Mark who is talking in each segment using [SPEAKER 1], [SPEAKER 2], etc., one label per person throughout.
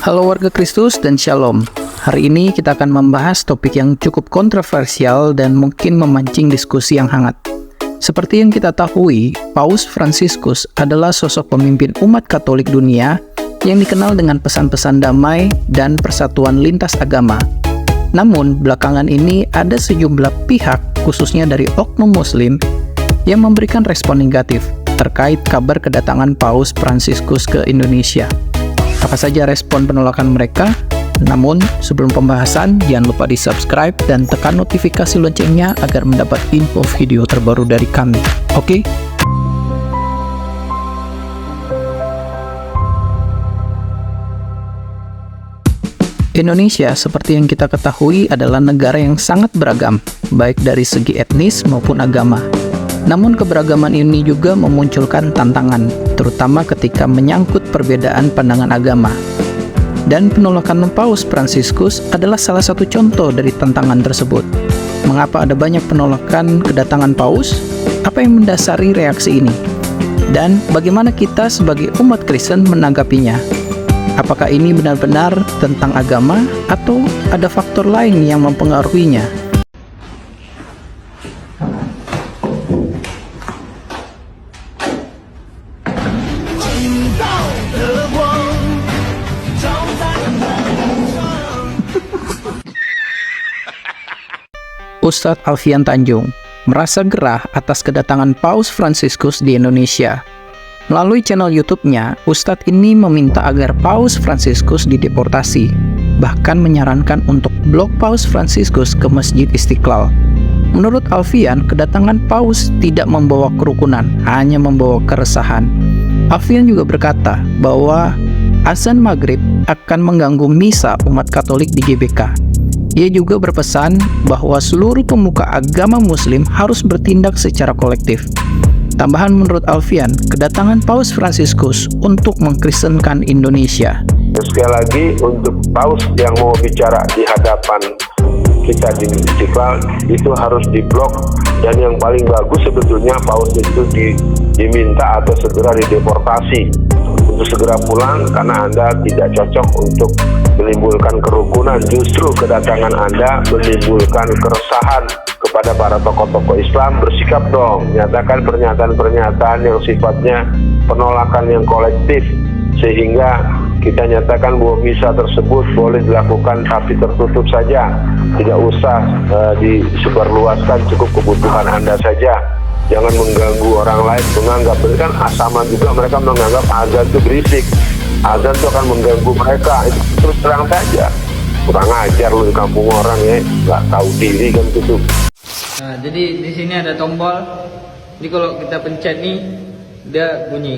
[SPEAKER 1] Halo warga Kristus dan Shalom. Hari ini kita akan membahas topik yang cukup kontroversial dan mungkin memancing diskusi yang hangat. Seperti yang kita tahu, Paus Fransiskus adalah sosok pemimpin umat Katolik dunia yang dikenal dengan pesan-pesan damai dan persatuan lintas agama. Namun, belakangan ini ada sejumlah pihak, khususnya dari oknum Muslim, yang memberikan respon negatif terkait kabar kedatangan Paus Fransiskus ke Indonesia. Apa saja respon penolakan mereka? Namun, sebelum pembahasan, jangan lupa di-subscribe dan tekan notifikasi loncengnya agar mendapat info video terbaru dari kami. Oke? Indonesia, seperti yang kita ketahui, adalah negara yang sangat beragam, baik dari segi etnis maupun agama. Namun keberagaman ini juga memunculkan tantangan, terutama ketika menyangkut perbedaan pandangan agama. Dan penolakan Paus Fransiskus adalah salah satu contoh dari tantangan tersebut. Mengapa ada banyak penolakan kedatangan Paus? Apa yang mendasari reaksi ini? Dan bagaimana kita sebagai umat Kristen menanggapinya? Apakah ini benar-benar tentang agama atau ada faktor lain yang mempengaruhinya? Ustadz Alfian Tanjung merasa gerah atas kedatangan Paus Fransiskus di Indonesia. Melalui channel YouTube-nya, Ustadz ini meminta agar Paus Fransiskus dideportasi, bahkan menyarankan untuk blok Paus Fransiskus ke Masjid Istiqlal. Menurut Alfian, kedatangan Paus tidak membawa kerukunan, hanya membawa keresahan. Alfian juga berkata bahwa azan maghrib akan mengganggu misa umat Katolik di GBK. Ia juga berpesan bahwa seluruh pemuka agama Muslim harus bertindak secara kolektif. Tambahan menurut Alfian, kedatangan Paus Fransiskus untuk mengkristenkan Indonesia.
[SPEAKER 2] Sekali lagi, untuk Paus yang mau bicara di hadapan kita di Istiqlal itu harus diblok, dan yang paling bagus sebetulnya Paus itu diminta atau segera dideportasi untuk segera pulang, karena Anda tidak cocok untuk menimbulkan kerukunan. Justru kedatangan Anda menimbulkan keresahan kepada para tokoh-tokoh Islam. Bersikap dong, nyatakan pernyataan-pernyataan yang sifatnya penolakan yang kolektif, sehingga kita nyatakan bahwa misa tersebut boleh dilakukan tapi tertutup saja, tidak usah disebarluaskan, cukup kebutuhan Anda saja. Jangan mengganggu orang lain, menganggap, kan sama juga mereka menganggap azan itu berisik, azan itu akan mengganggu mereka. Itu terus terang saja, kurang ajar lu di kampung orang ya, nggak tahu diri kan gitu.
[SPEAKER 3] Nah, jadi di sini ada tombol, jadi kalau kita pencet nih dia bunyi.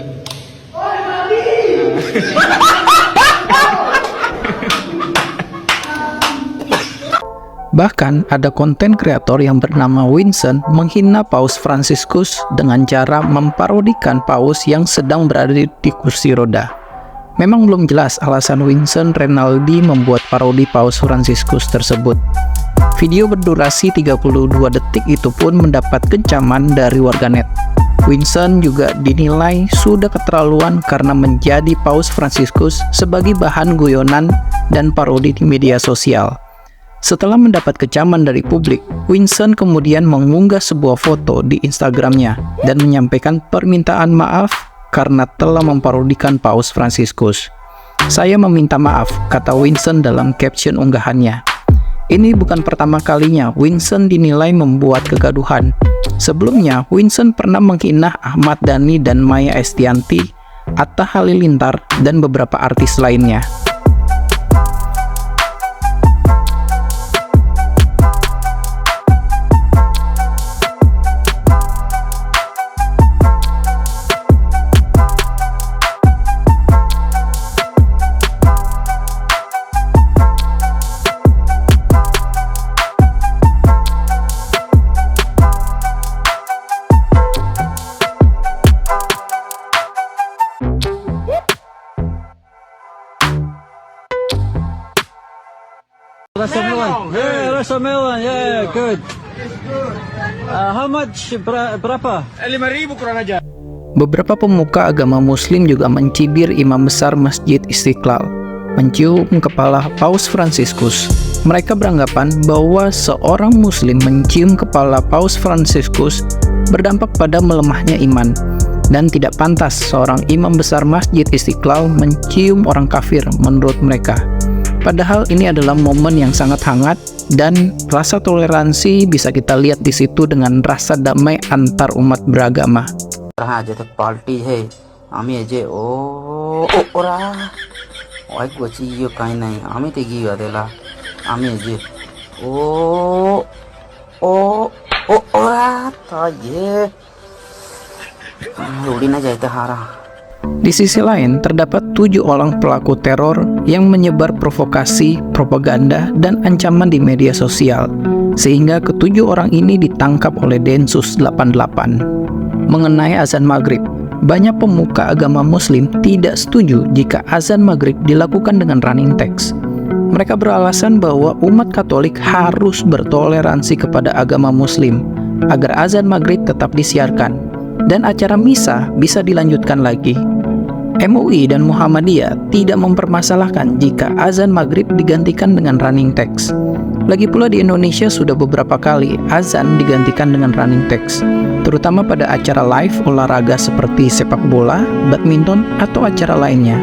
[SPEAKER 1] Bahkan ada konten kreator yang bernama Winston menghina Paus Fransiskus dengan cara memparodikan Paus yang sedang berada di kursi roda. Memang belum jelas alasan Winston Renaldi membuat parodi Paus Fransiskus tersebut. Video berdurasi 32 detik itu pun mendapat kecaman dari warganet. Winston juga dinilai sudah keterlaluan karena menjadi Paus Fransiskus sebagai bahan guyonan dan parodi di media sosial. Setelah mendapat kecaman dari publik, Winston kemudian mengunggah sebuah foto di Instagramnya dan menyampaikan permintaan maaf karena telah memparodikan Paus Fransiskus. "Saya meminta maaf," kata Winston dalam caption unggahannya. Ini bukan pertama kalinya Winston dinilai membuat kegaduhan. Sebelumnya, Winston pernah menghina Ahmad Dhani dan Maya Estianty, Atta Halilintar, dan beberapa artis lainnya.
[SPEAKER 4] Rasa melon. Yeah, rasa melon. Yeah, good. How much? Berapa?
[SPEAKER 5] 5.000 kurang aja.
[SPEAKER 1] Beberapa pemuka agama Muslim juga mencibir imam besar Masjid Istiqlal. mencium kepala Paus Fransiskus. Mereka beranggapan bahwa seorang muslim mencium kepala Paus Fransiskus berdampak pada melemahnya iman, dan tidak pantas seorang imam besar Masjid Istiqlal mencium orang kafir menurut mereka. Padahal ini adalah momen yang sangat hangat, dan rasa toleransi bisa kita lihat di situ dengan rasa damai antar umat beragama.
[SPEAKER 5] aja teh party he ami aja ora oi gua ciyo kai nai ami te giwa dela ami aja ora ta ye udin aja itu hara.
[SPEAKER 1] Di sisi lain, terdapat 7 orang pelaku teror yang menyebar provokasi, propaganda, dan ancaman di media sosial, sehingga ke-7 orang ini ditangkap oleh Densus 88. Mengenai azan maghrib, banyak pemuka agama muslim tidak setuju jika azan maghrib dilakukan dengan running text. Mereka beralasan bahwa umat Katolik harus bertoleransi kepada agama muslim, agar azan maghrib tetap disiarkan, dan acara misa bisa dilanjutkan lagi. MUI dan Muhammadiyah tidak mempermasalahkan jika azan maghrib digantikan dengan running text. Lagi pula di Indonesia sudah beberapa kali azan digantikan dengan running text, terutama pada acara live olahraga seperti sepak bola, badminton, atau acara lainnya.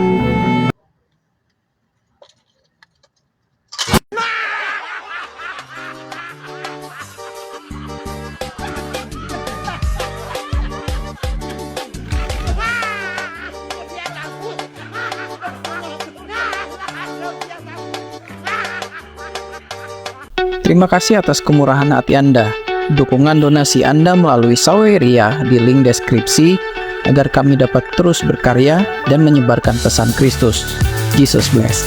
[SPEAKER 1] Terima kasih atas kemurahan hati Anda. Dukungan donasi Anda melalui Saweria di link deskripsi agar kami dapat terus berkarya dan menyebarkan pesan Kristus. Jesus bless.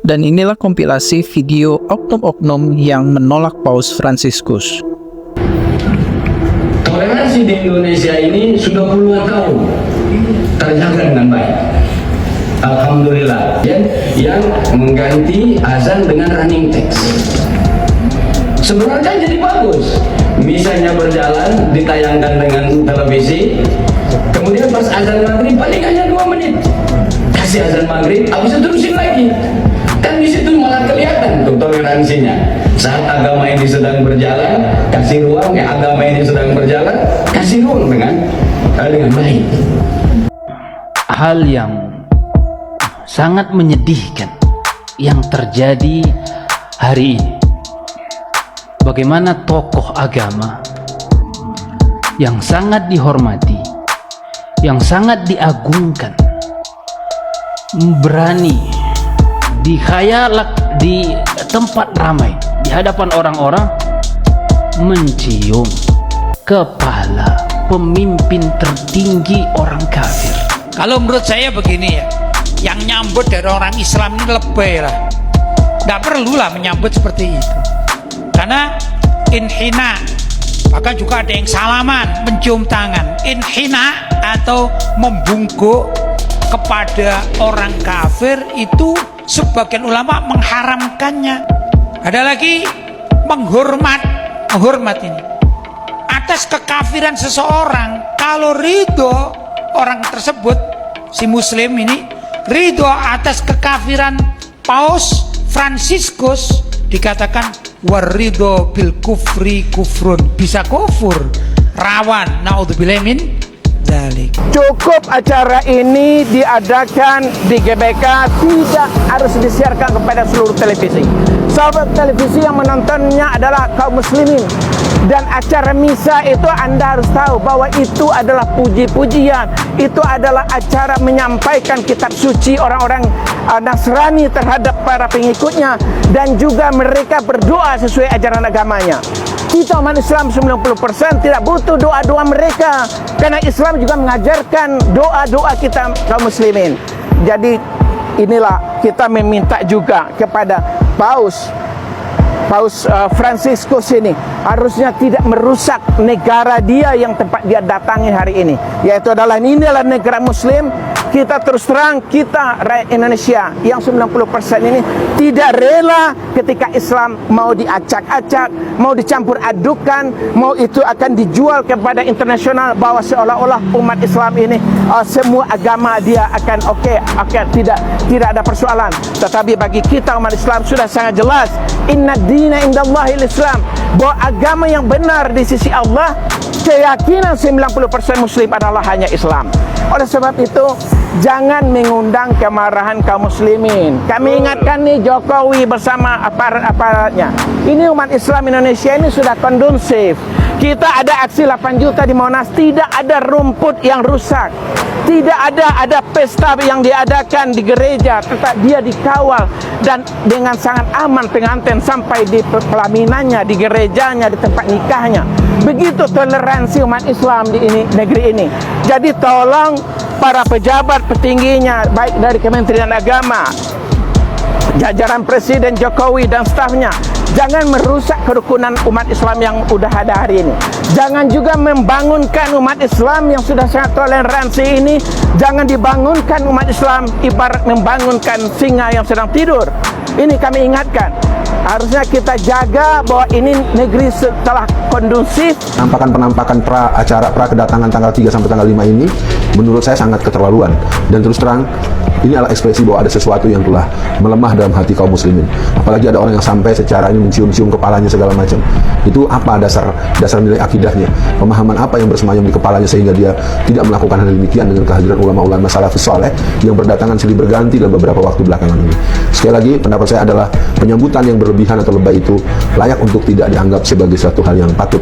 [SPEAKER 1] Dan inilah kompilasi video oknum-oknum yang menolak Paus Fransiskus.
[SPEAKER 6] Toleransi di Indonesia ini sudah puluhan tahun terjaga dengan baik. Alhamdulillah, yang mengganti azan dengan running text sebenarnya jadi bagus. Misalnya berjalan ditayangkan dengan televisi, kemudian pas azan maghrib paling hanya 2 menit kasih azan maghrib, habis itu terusin lagi. Kan di situ malah kelihatan tuh toleransinya. Saat agama ini sedang berjalan, kasih ruang. Agama ini sedang berjalan, kasih ruang dengan baik.
[SPEAKER 7] Hal yang sangat menyedihkan yang terjadi hari ini. Bagaimana tokoh agama yang sangat dihormati, yang sangat diagungkan, berani dikhayalak di tempat ramai, di hadapan orang-orang, mencium kepala pemimpin tertinggi orang kafir.
[SPEAKER 8] Kalau menurut saya begini ya, yang nyambut dari orang Islam ini lebay lah. Nggak perlulah menyambut seperti itu, karena inhina, maka juga ada yang salaman, mencium tangan. Inhina atau membungkuk kepada orang kafir itu sebagian ulama mengharamkannya. Ada lagi menghormat ini atas kekafiran seseorang. Kalau ridho orang tersebut, si muslim ini ridho atas kekafiran Paus Fransiskus, dikatakan waridho bil kufri kufrun, bisa kufur, rawan naudzubillah min dzalik.
[SPEAKER 9] Cukup acara ini diadakan di GBK, tidak harus disiarkan kepada seluruh televisi. Sahabat televisi yang menontonnya adalah kaum muslimin. Dan acara misa itu Anda harus tahu bahwa itu adalah puji-pujian, itu adalah acara menyampaikan kitab suci orang-orang Nasrani terhadap para pengikutnya, dan juga mereka berdoa sesuai ajaran agamanya. Kita umat Islam 90% tidak butuh doa-doa mereka, karena Islam juga mengajarkan doa-doa kita kaum muslimin. Jadi inilah kita meminta juga kepada Paus Fransiskus ini harusnya tidak merusak negara dia yang tempat dia datangi hari ini, yaitu adalah inilah negara muslim. kita terus terang, kita rakyat Indonesia yang 90% ini tidak rela ketika Islam mau diacak-acak, mau dicampur adukan, mau itu akan dijual kepada internasional bahwa seolah-olah umat Islam ini semua agama dia akan oke, tidak ada persoalan. Tetapi bagi kita umat Islam sudah sangat jelas, inna dina indallahil Islam, bahwa agama yang benar di sisi Allah, keyakinan 90% muslim adalah hanya Islam. Oleh sebab itu, jangan mengundang kemarahan kaum muslimin. Kami ingatkan nih Jokowi bersama aparat-aparatnya. Ini umat Islam Indonesia ini sudah kondusif. Kita ada aksi 8 juta di Monas, tidak ada rumput yang rusak. Tidak ada pesta yang diadakan di gereja, tetap dia dikawal dan dengan sangat aman pengantin sampai di pelaminannya, di gerejanya, di tempat nikahnya. Begitu toleransi umat Islam di negeri ini. Jadi tolong para pejabat petingginya, baik dari Kementerian Agama, jajaran Presiden Jokowi dan stafnya, jangan merusak kerukunan umat Islam yang udah ada hari ini. Jangan juga membangunkan umat Islam yang sudah sangat toleransi ini. Jangan dibangunkan umat Islam ibarat membangunkan singa yang sedang tidur. Ini kami ingatkan. Harusnya kita jaga bahwa ini negeri setelah kondusif.
[SPEAKER 10] Penampakan acara pra kedatangan tanggal 3 sampai tanggal 5 ini menurut saya sangat keterlaluan. Dan terus terang, ini adalah ekspresi bahwa ada sesuatu yang telah melemah dalam hati kaum muslimin. Apalagi ada orang yang sampai secara ini mencium-cium kepalanya segala macam. Itu apa dasar nilai akidahnya? Pemahaman apa yang bersemayam di kepalanya sehingga dia tidak melakukan hal demikian dengan kehadiran ulama-ulama salafus saleh yang berdatangan silih berganti dalam beberapa waktu belakangan ini. Sekali lagi, pendapat saya adalah penyambutan yang berlebihan atau lebay itu layak untuk tidak dianggap sebagai suatu hal yang patut.